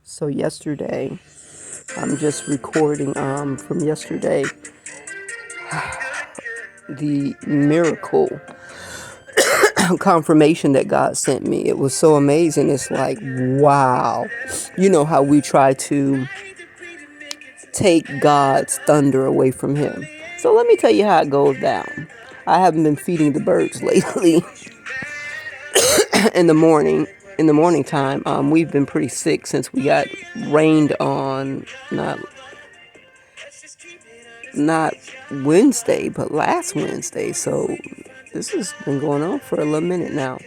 So yesterday, I'm just recording from yesterday, the miracle confirmation that God sent me. It was so amazing. It's like, wow. You know how we try to take God's thunder away from him. So let me tell you how it goes down. I haven't been feeding the birds lately in the morning. In the morning time, we've been pretty sick since we got rained on, not Wednesday, but last Wednesday. So this has been going on for a little minute now.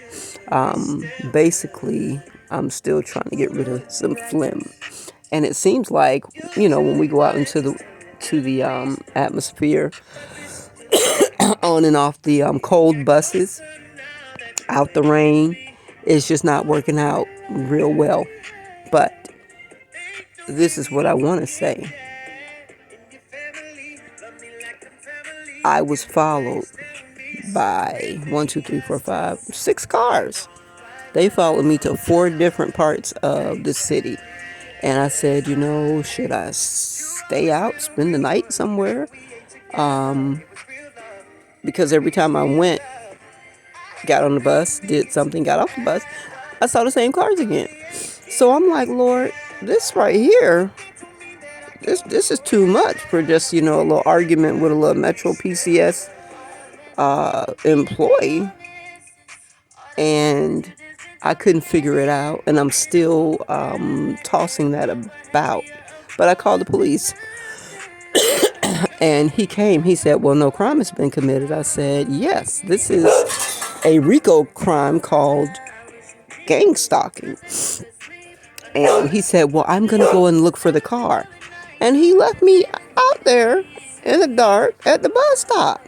Basically, I'm still trying to get rid of some phlegm, and it seems like when we go out into the atmosphere, on and off the cold buses, out the rain, it's just not working out real well. But this is what I want to say. I was followed by 6 cars. They followed me to 4 different parts of the city. And I said, should I stay out, spend the night somewhere? Because every time I went, got on the bus, did something, got off the bus, I saw the same cars again. So I'm like, Lord, this right here, this is too much for just, a little argument with a little Metro PCS employee. And I couldn't figure it out, and I'm still tossing that about. But I called the police, and he came. He said, well, no crime has been committed. I said, yes, this is a RICO crime called gang stalking. And he said, well, I'm going to go and look for the car. And he left me out there in the dark at the bus stop.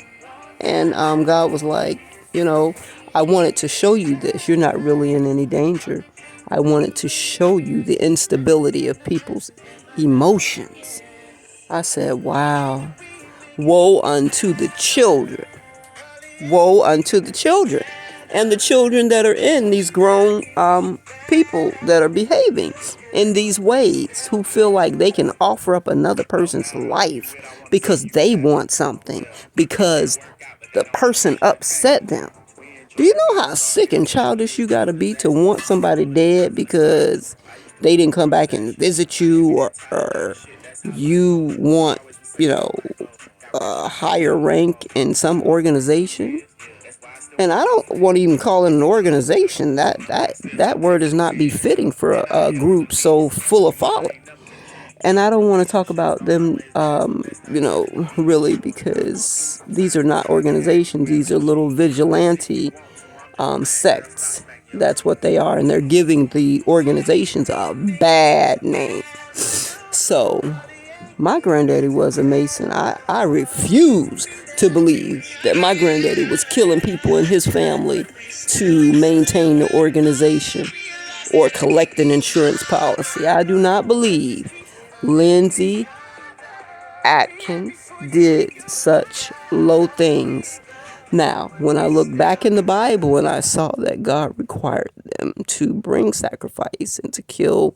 And God was like, I wanted to show you this. You're not really in any danger. I wanted to show you the instability of people's emotions. I said, wow. Woe unto the children. Woe unto the children. And the children that are in these grown people that are behaving in these ways, who feel like they can offer up another person's life because they want something, because the person upset them. Do you know how sick and childish you gotta be to want somebody dead because they didn't come back and visit you, or you want, a higher rank in some organization? And I don't want to even call it an organization. That word is not befitting for a group so full of folly. And I don't want to talk about them, really, because these are not organizations. These are little vigilante sects. That's what they are. And they're giving the organizations a bad name. So my granddaddy was a Mason. I refuse to believe that my granddaddy was killing people in his family to maintain the organization or collect an insurance policy. I do not believe Lindsay Atkins did such low things. Now, when I look back in the Bible and I saw that God required them to bring sacrifice and to kill,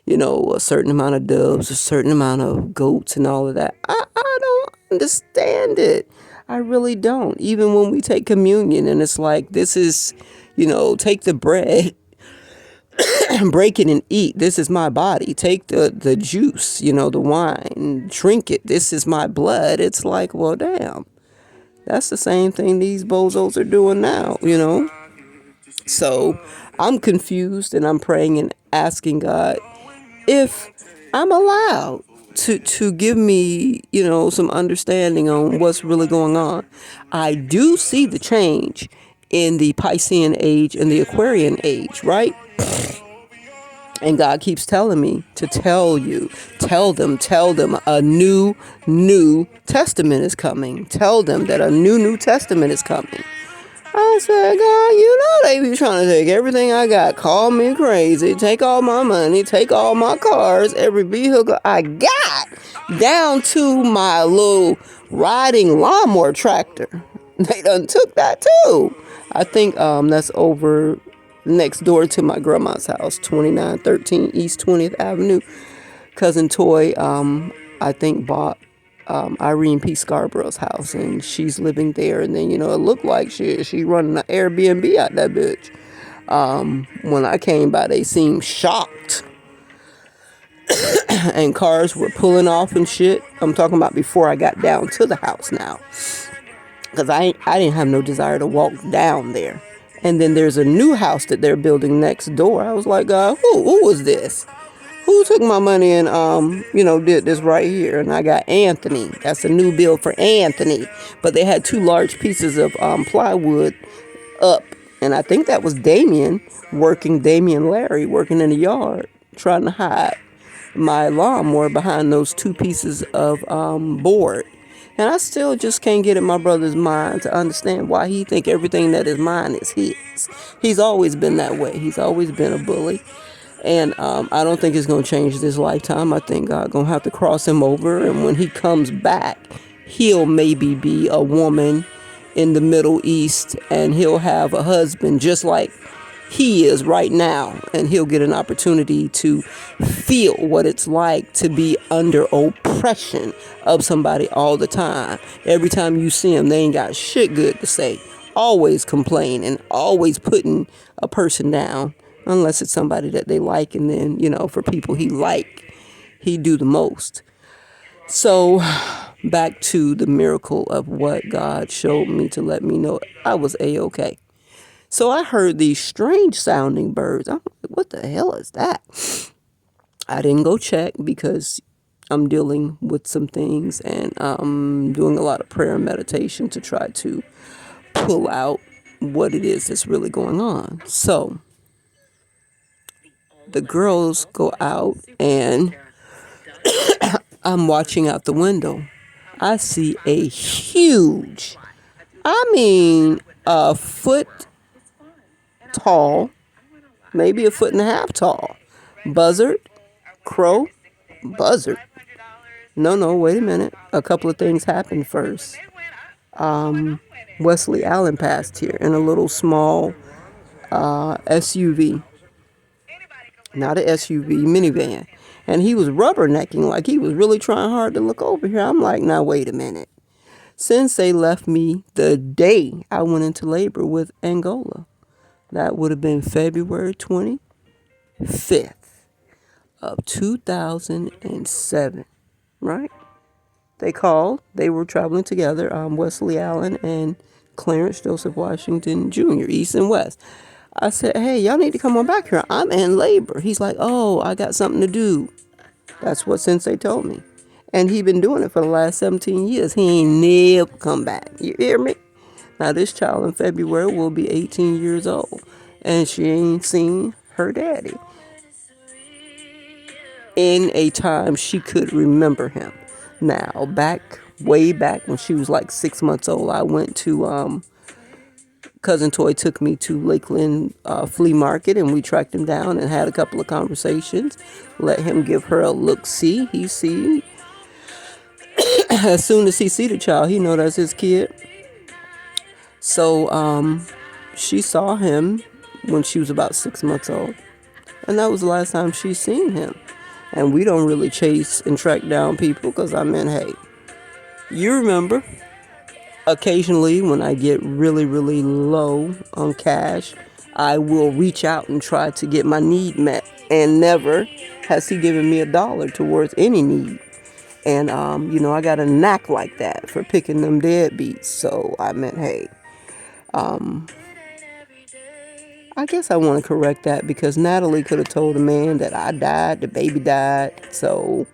a certain amount of doves, a certain amount of goats and all of that, I don't understand it. I really don't. Even when we take communion and it's like, this is, take the bread, break it and eat. This is my body. Take the juice, the wine, drink it. This is my blood. It's like, well, damn. That's the same thing these bozos are doing now, So I'm confused, and I'm praying and asking God if I'm allowed to give me, some understanding on what's really going on. I do see the change in the Piscean age and the Aquarian age, right? And God keeps telling me to tell them a new testament is coming. Tell them that a new testament is coming. I said, God, they be trying to take everything I got, call me crazy, take all my money, take all my cars, every vehicle I got, down to my little riding lawnmower tractor. They done took that too. I think that's over next door to my grandma's house, 2913 East 20th Avenue. Cousin Toy, I think, bought Irene P. Scarborough's house, and she's living there. And then, it looked like she running an Airbnb out that bitch. When I came by, they seemed shocked. And cars were pulling off and shit. I'm talking about before I got down to the house now. Because I didn't have no desire to walk down there. And then there's a new house that they're building next door. I was like, who was this? Who took my money and, did this right here? And I got Anthony. That's a new build for Anthony. But they had 2 large pieces of plywood up. And I think that was Damien Larry, working in the yard, trying to hide my lawnmower behind those 2 pieces of board. And I still just can't get in my brother's mind to understand why he think everything that is mine is his. He's always been that way. He's always been a bully. And I don't think it's going to change this lifetime. I think God going to have to cross him over. And when he comes back, he'll maybe be a woman in the Middle East. And he'll have a husband just like he is right now. And he'll get an opportunity to feel what it's like to be under oppression of somebody all the time. Every time you see him, they ain't got shit good to say. Always complaining, always putting a person down. Unless it's somebody that they like, and then, for people he like, he do the most. So, back to the miracle of what God showed me to let me know I was A-okay. So I heard these strange sounding birds. I'm like, what the hell is that? I didn't go check because I'm dealing with some things, and I'm doing a lot of prayer and meditation to try to pull out what it is that's really going on. So the girls go out, and I'm watching out the window. I see a huge, a foot tall, maybe a foot and a half tall, buzzard, crow, buzzard. No, wait a minute. A couple of things happened first. Wesley Allen passed here in a little small SUV. Not an SUV, minivan. And he was rubbernecking like he was really trying hard to look over here. I'm like, now wait a minute. Since they left me the day I went into labor with Angola, that would have been February 25th of 2007, right? They called. They were traveling together, Wesley Allen and Clarence Joseph Washington Jr., East and West. I said, hey, y'all need to come on back here. I'm in labor. He's like, oh, I got something to do. That's what Sensei told me. And he been doing it for the last 17 years. He ain't never come back. You hear me? Now, this child in February will be 18 years old. And she ain't seen her daddy in a time she could remember him. Now, way back when she was like 6 months old, I went to... Cousin Toy took me to Lakeland Flea Market, and we tracked him down and had a couple of conversations. Let him give her a look-see. He see. As soon as he see the child, he know that's his kid. So she saw him when she was about 6 months old. And that was the last time she seen him. And we don't really chase and track down people because, hey, you remember. Occasionally, when I get really, really low on cash, I will reach out and try to get my need met. And never has he given me $1 towards any need. And, I got a knack like that for picking them deadbeats. So, hey, I guess I want to correct that because Natalie could have told the man that I died, the baby died. So,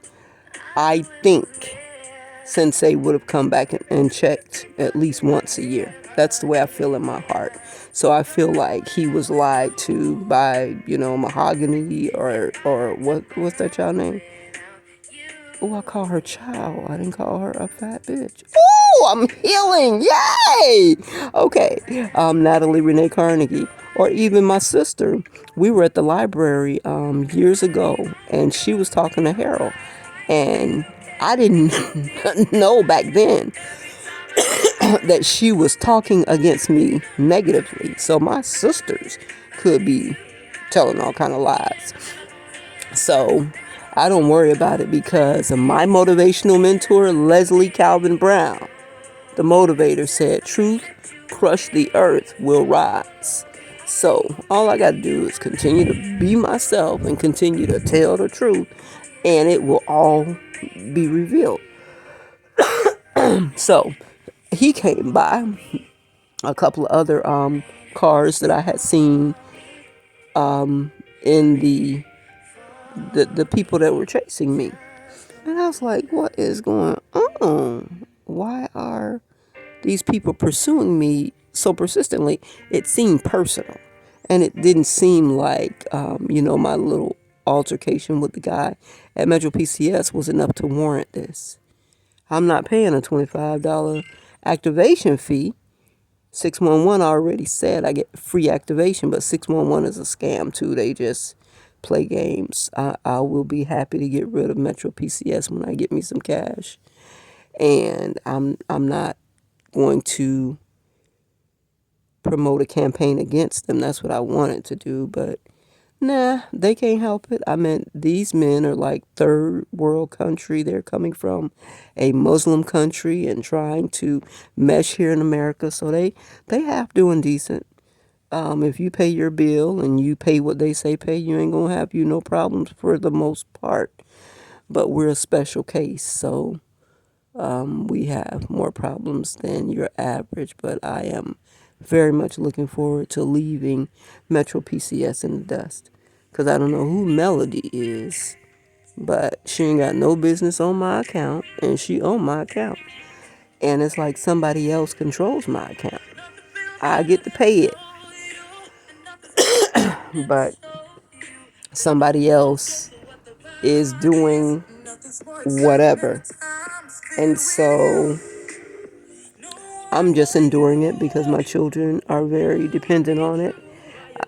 I think Sensei would have come back and checked at least once a year. That's the way I feel in my heart. So I feel like he was lied to by, Mahogany or what's that child name? Oh, I call her child. I didn't call her a fat bitch. Oh, I'm healing. Yay! Okay. Natalie Renee Carnegie. Or even my sister. We were at the library years ago, and she was talking to Harold. And I didn't know back then that she was talking against me negatively. So my sisters could be telling all kind of lies. So I don't worry about it because my motivational mentor, Leslie Calvin Brown, the motivator, said, truth crush the earth will rise. So all I got to do is continue to be myself and continue to tell the truth, and it will all be revealed. So he came by a couple of other cars that I had seen in the people that were chasing me. And I was like, what is going on? Why are these people pursuing me so persistently? It seemed personal. And it didn't seem like, my little altercation with the guy at Metro PCS was enough to warrant this. I'm not paying a $25 activation fee. 611 already said I get free activation, but 611 is a scam too. They just play games. I will be happy to get rid of Metro PCS when I get me some cash. And I'm not going to promote a campaign against them. That's what I wanted to do, but nah, they can't help it. I mean, these men are like third world country. They're coming from a Muslim country and trying to mesh here in America. So they half doing decent. If you pay your bill and you pay what they say pay, you ain't gonna have no problems for the most part. But we're a special case, so we have more problems than your average. But I am very much looking forward to leaving Metro PCS in the dust. Because I don't know who Melody is, but she ain't got no business on my account, and she on my account. And it's like somebody else controls my account. I get to pay it, but somebody else is doing whatever. And so I'm just enduring it because my children are very dependent on it.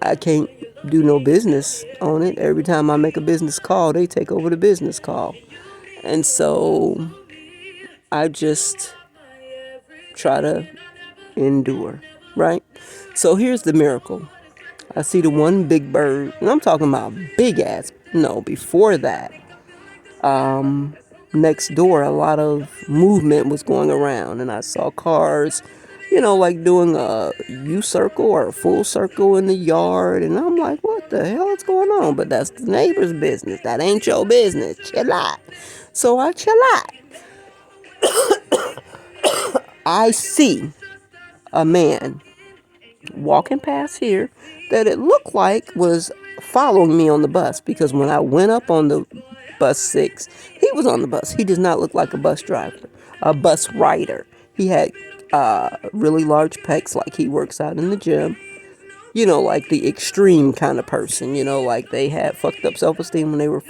I can't do no business on it. Every time I make a business call, they take over the business call. And so I just try to endure, right? So here's the miracle. I see the one big bird, and I'm talking about big ass. No, before that, next door, a lot of movement was going around, and I saw cars, like doing a U circle or a full circle in the yard, and I'm like, what the hell is going on? But that's the neighbor's business. That ain't your business. Chill out. So I chill out. I see a man walking past here that it looked like was following me on the bus, because when I went up on the bus 6, he was on the bus. He does not look like a bus driver, a bus rider. He had really large pecs, like he works out in the gym, like the extreme kind of person, like they had fucked up self-esteem when they were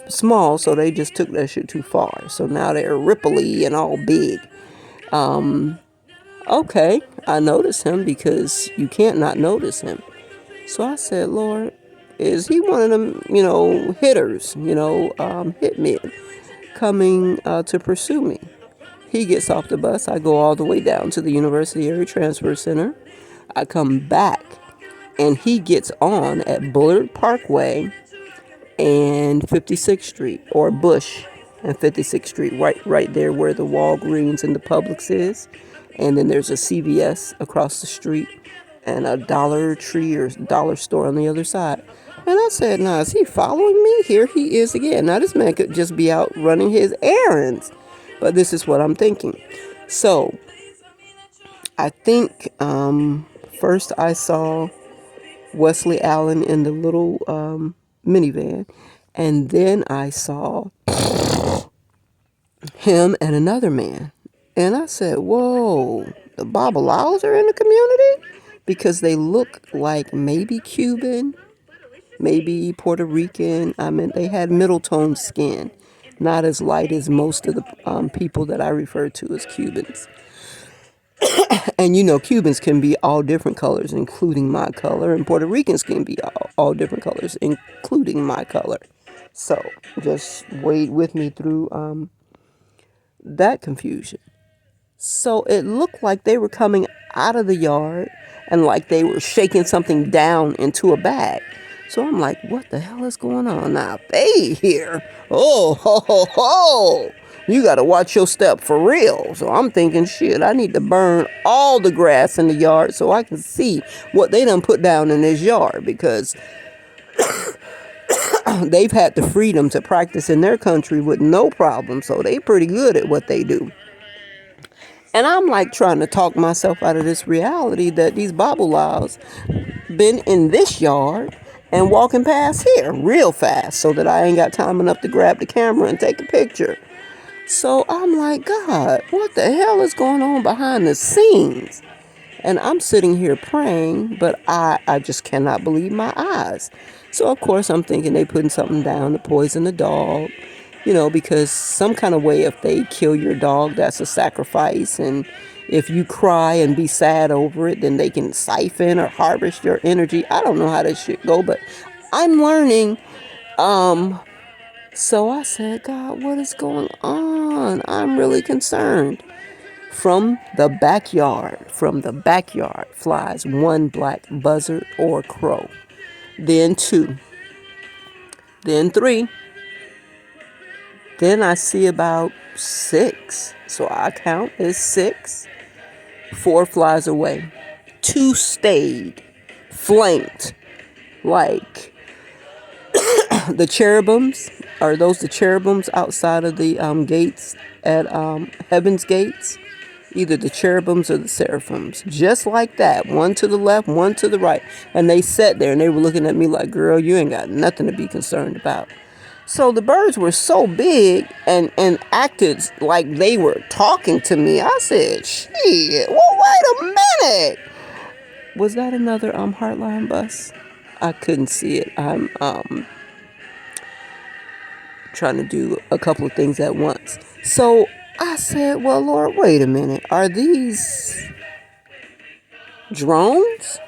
small, so they just took that shit too far. So now they're ripply and all big. Okay, I noticed him because you can't not notice him. So I said, Lord, is he one of them, hitters, hitmen coming to pursue me? He gets off the bus. I go all the way down to the University Area Transfer Center. I come back, and he gets on at Bullard Parkway and 56th Street, or Bush and 56th Street, right there where the Walgreens and the Publix is. And then there's a CVS across the street and a Dollar Tree or dollar store on the other side. And I said, nah, is he following me? Here he is again. Now, this man could just be out running his errands. But this is what I'm thinking. So I think first I saw Wesley Allen in the little minivan. And then I saw him and another man. And I said, whoa, the Babalaos are in the community? Because they look like maybe Cuban, maybe Puerto Rican. I mean, they had middle tone skin, not as light as most of the people that I refer to as Cubans. And Cubans can be all different colors, including my color, and Puerto Ricans can be all different colors, including my color. So just wait with me through that confusion. So it looked like they were coming out of the yard and like they were shaking something down into a bag. So I'm like, what the hell is going on now? They here. Oh, ho, ho, ho. You got to watch your step for real. So I'm thinking, shit, I need to burn all the grass in the yard so I can see what they done put down in this yard, because they've had the freedom to practice in their country with no problem. So they pretty good at what they do. And I'm like trying to talk myself out of this reality that these babulas been in this yard and walking past here real fast so that I ain't got time enough to grab the camera and take a picture. So I'm like, God, what the hell is going on behind the scenes? And I'm sitting here praying, but I just cannot believe my eyes. So, of course, I'm thinking they putting something down to poison the dog, because some kind of way, if they kill your dog, that's a sacrifice. And if you cry and be sad over it, then they can siphon or harvest your energy. I don't know how this shit go, but I'm learning. So I said, God, what is going on? I'm really concerned. From the backyard flies one black buzzard or crow. Then two. Then three. Then I see about 6. So I count as 6. 4 flies away. 2 stayed, flanked, like the cherubims. Are those the cherubims outside of the gates at Heaven's Gates? Either the cherubims or the seraphims. Just like that. One to the left, one to the right. And they sat there and they were looking at me like, girl, you ain't got nothing to be concerned about. So the birds were so big and acted like they were talking to me. I said, shit, well, wait a minute. Was that another Heartline bus? I couldn't see it. I'm trying to do a couple of things at once. So I said, well, Lord, wait a minute. Are these drones?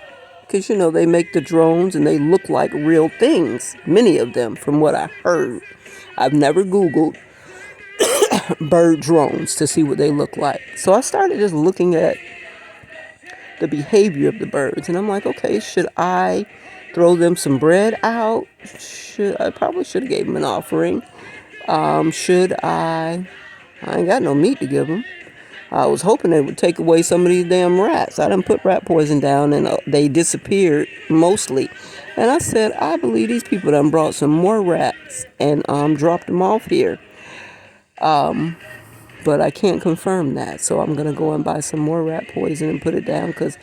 Because, they make the drones and they look like real things. Many of them, from what I heard. I've never Googled bird drones to see what they look like. So I started just looking at the behavior of the birds. And I'm like, okay, should I throw them some bread out? I probably should have gave them an offering. Should I ain't got no meat to give them. I was hoping they would take away some of these damn rats. I done put rat poison down and they disappeared mostly. And I said, I believe these people done brought some more rats and dropped them off here. But I can't confirm that. So I'm going to go and buy some more rat poison and put it down, because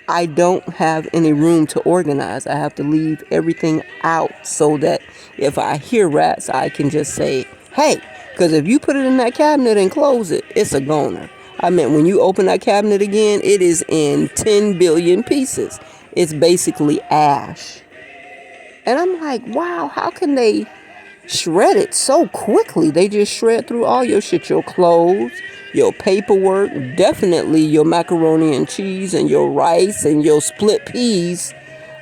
I don't have any room to organize. I have to leave everything out so that if I hear rats, I can just say, hey, because if you put it in that cabinet and close it, it's a goner. I mean, when you open that cabinet again, it is in 10 billion pieces. It's basically ash. And I'm like, wow, how can they shred it so quickly? They just shred through all your shit, your clothes, your paperwork, definitely your macaroni and cheese and your rice and your split peas.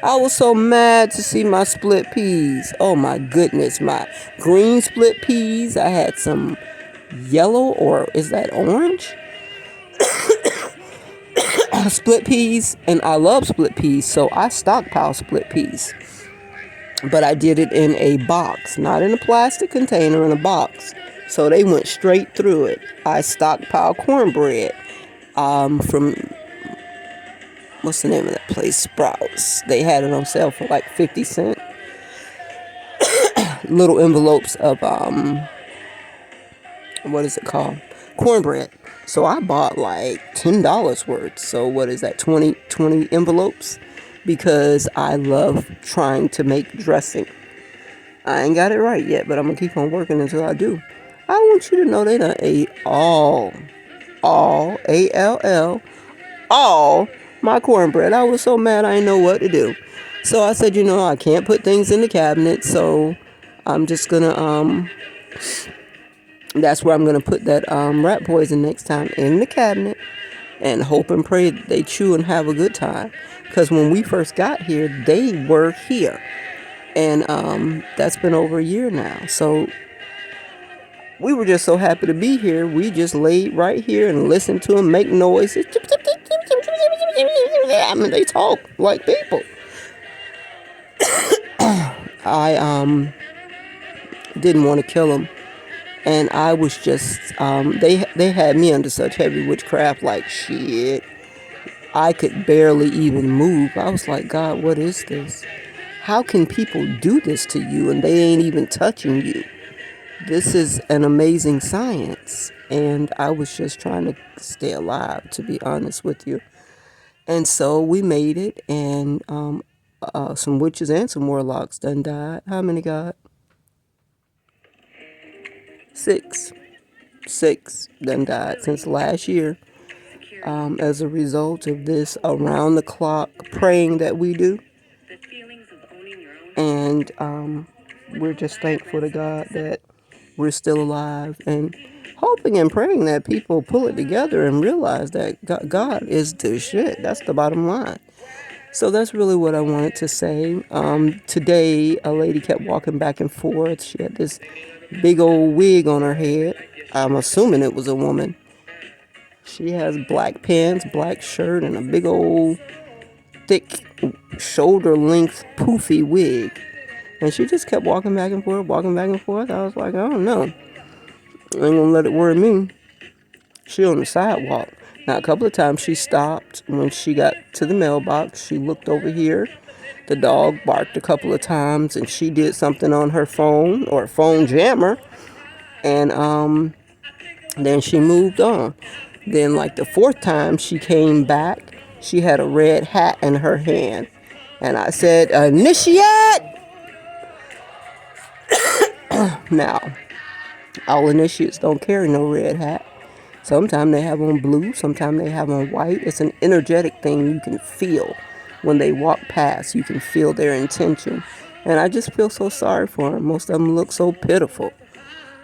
I was so mad to see my split peas. Oh my goodness, my green split peas. I had some yellow, or is that orange? Split peas, and I love split peas, so I stockpile split peas. But I did it in a box, not in a plastic container, in a box. So they went straight through it. I stockpile cornbread from, what's the name of that place? Sprouts. They had it on sale for like 50 cents. Little envelopes of, what is it called? Cornbread. So I bought like $10 worth. So what is that? 20 envelopes? Because I love trying to make dressing. I ain't got it right yet, but I'm going to keep on working until I do. I want you to know they done ate all, A-L-L, all my cornbread. I was so mad I didn't know what to do. So I said, I can't put things in the cabinet, so I'm just going to, that's where I'm going to put that rat poison next time, in the cabinet, and hope and pray that they chew and have a good time. Because when we first got here, they were here. And that's been over a year now. So we were just so happy to be here. We just laid right here and listened to them make noises. I mean, they talk like people. I didn't want to kill them, and I was just they had me under such heavy witchcraft, like shit. I could barely even move. I was like, God, what is this? How can people do this to you and they ain't even touching you? This is an amazing science. And I was just trying to stay alive, to be honest with you. And so we made it, and some witches and some warlocks done died. How many, God? Six. Six done died since last year, as a result of this around the clock praying that we do. And we're just thankful to God that we're still alive, and hoping and praying that people pull it together and realize that God is the shit. That's the bottom line. So that's really what I wanted to say. Today, a lady kept walking back and forth. She had this big old wig on her head. I'm assuming it was a woman. She has black pants, black shirt, and a big old thick shoulder length poofy wig. And she just kept walking back and forth, walking back and forth. I was like, I don't know. I ain't gonna let it worry me. She on the sidewalk. Now, a couple of times she stopped. When she got to the mailbox, she looked over here. The dog barked a couple of times, and she did something on her phone, or phone jammer. And then she moved on. Then, like the fourth time she came back, she had a red hat in her hand. And I said, initiate! Now, all initiates don't carry no red hat. Sometimes they have on blue, sometimes they have on white. It's an energetic thing you can feel. When they walk past, you can feel their intention. And I just feel so sorry for them. Most of them look so pitiful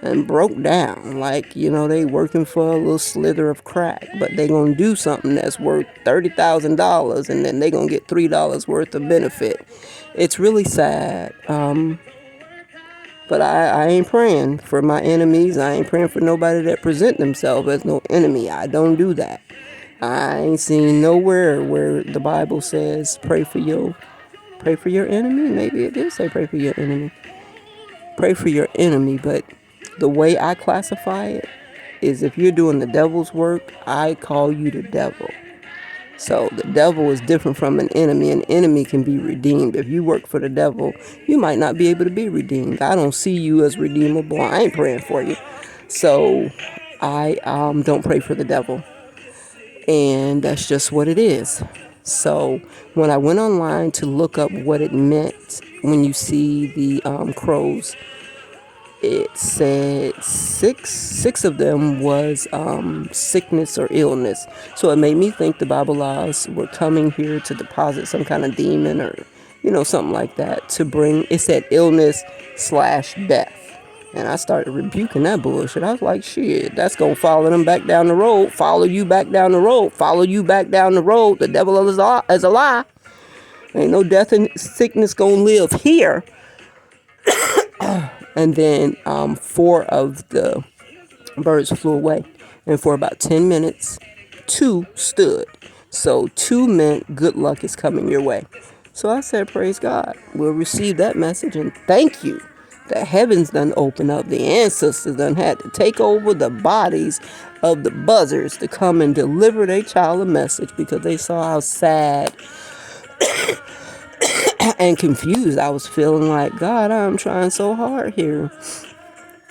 and broke down. Like, they working for a little slither of crack. But they going to do something that's worth $30,000, and then they going to get $3 worth of benefit. It's really sad. But I ain't praying for my enemies. I ain't praying for nobody that present themselves as no enemy. I don't do that. I ain't seen nowhere where the Bible says pray for your enemy. Maybe it did say pray for your enemy. Pray for your enemy, but the way I classify it is, if you're doing the devil's work, I call you the devil. So the devil is different from an enemy. An enemy can be redeemed. If you work for the devil, you might not be able to be redeemed. I don't see you as redeemable. I ain't praying for you. So I don't pray for the devil. And that's just what it is. So when I went online to look up what it meant when you see the crows, it said six of them was sickness or illness. So it made me think the Bible laws were coming here to deposit some kind of demon, or something like that, to bring. It said illness/death, and I started rebuking that bullshit. I was like, shit, that's gonna follow them back down the road, follow you back down the road, follow you back down the road. The devil is a lie. Ain't no death and sickness gonna live here. And then 4 of the birds flew away. And for about 10 minutes, 2 stood. So 2 meant good luck is coming your way. So I said, praise God. We'll receive that message, and thank you. The heavens done opened up. The ancestors done had to take over the bodies of the buzzards to come and deliver their child a message, because they saw how sad and confused I was feeling. Like, God, I'm trying so hard here.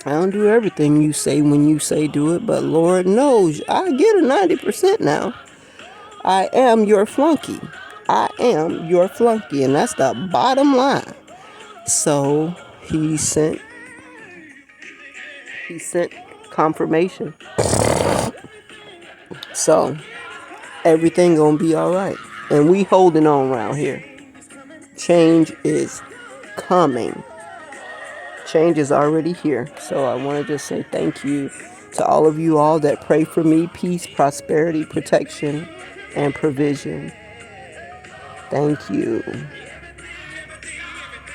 I don't do everything you say when you say do it, but Lord knows I get a 90% now. I am your flunky. I am your flunky, and that's the bottom line. So he sent confirmation. So everything gonna be all right, and we holding on around here. Change is coming. Change is already here. So I want to just say thank you to all of you all that pray for me. Peace, prosperity, protection, and provision. Thank you.